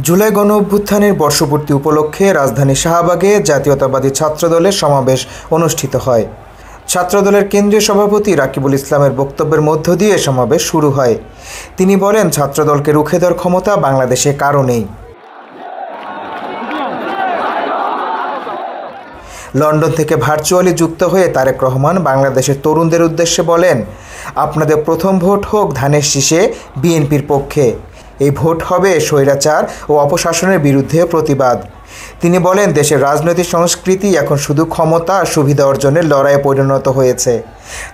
জুলাই গণঅভ্যুত্থানের বর্ষপূর্তি উপলক্ষে রাজধানী শাহবাগে জাতীয়তাবাদী ছাত্রদলের সমাবেশ অনুষ্ঠিত হয়। ছাত্রদলের কেন্দ্রীয় সভাপতি রাকিবুল ইসলামের বক্তব্যের মধ্য দিয়ে সমাবেশ শুরু হয়। তিনি বলেন, ছাত্রদলকে রুখে দেওয়ার ক্ষমতা বাংলাদেশে কারও নেই। লন্ডন থেকে ভার্চুয়ালি যুক্ত হয়ে তারেক রহমান বাংলাদেশের তরুণদের উদ্দেশ্যে বলেন, আপনাদের প্রথম ভোট হোক ধানের শীষে বিএনপির পক্ষে। এই ভোট হবে স্বৈরাচার ও অপশাসনের বিরুদ্ধে প্রতিবাদ। তিনি বলেন, দেশের রাজনৈতিক সংস্কৃতি এখন শুধু ক্ষমতা আর সুবিধা অর্জনের লড়াইয়ে পরিণত হয়েছে।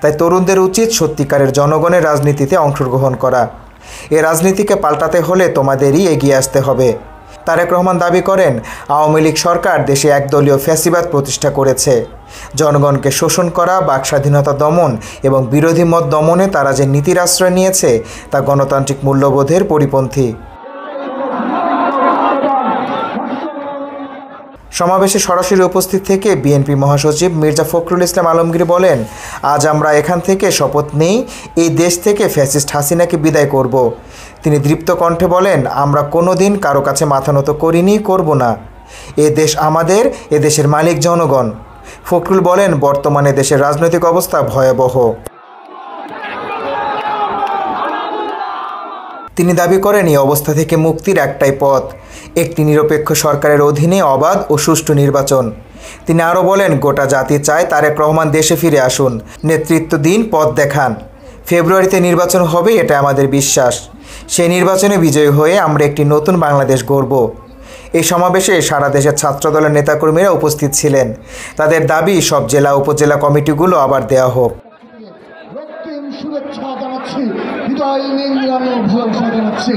তাই তরুণদের উচিত সত্যিকারের জনগণের রাজনীতিতে অংশগ্রহণ করা। এ রাজনীতিকে পাল্টাতে হলে তোমাদেরই এগিয়ে আসতে হবে। তারেক রহমান দাবি করেন, আওয়ামী লীগ সরকার দেশে একদলীয় ফ্যাসিবাদ প্রতিষ্ঠা করেছে। জনগণকে শোষণ করা, বাকস্বাধীনতা দমন এবং বিরোধী মত দমনে তারা যে নীতির আশ্রয় নিয়েছে তা গণতান্ত্রিক মূল্যবোধের পরিপন্থী। সমাবেশে সরাসরি উপস্থিত থেকে বিএনপি মহাসচিব মির্জা ফখরুল ইসলাম আলমগীর বলেন, আজ আমরা এখান থেকে শপথ নেই এই দেশ থেকে ফ্যাসিস্ট হাসিনাকে বিদায় করব। তিনি দৃপ্ত কণ্ঠে বলেন, আমরা কোনো দিন কারো কাছে মাথা নত করিনি, করব না। এ দেশ আমাদের, এ দেশের মালিক জনগণ। ফখরুল বলেন, বর্তমানে দেশের রাজনৈতিক অবস্থা ভয়াবহ। তিনি দাবি করেন, এই অবস্থা থেকে মুক্তির একটাই পথ, একটি নিরপেক্ষ সরকারের অধীনে অবাধ ও সুষ্ঠু নির্বাচন। তিনি আরও বলেন, গোটা জাতি চায় তারেক রহমান দেশে ফিরে আসুন, নেতৃত্ব দিন, পথ দেখান। ফেব্রুয়ারিতে নির্বাচন হবে, এটা আমাদের বিশ্বাস। সেই নির্বাচনে বিজয়ী হয়ে আমরা একটি নতুন বাংলাদেশ গড়ব। এই সমাবেশে সারা দেশের ছাত্রদলের নেতাকর্মীরা উপস্থিত ছিলেন। তাদের দাবি, সব জেলা উপজেলা কমিটিগুলো আবার দেওয়া হোক। শুভেচ্ছা জানাচ্ছি, বিদায় নিয়ে ভালোবাসা জানাচ্ছি।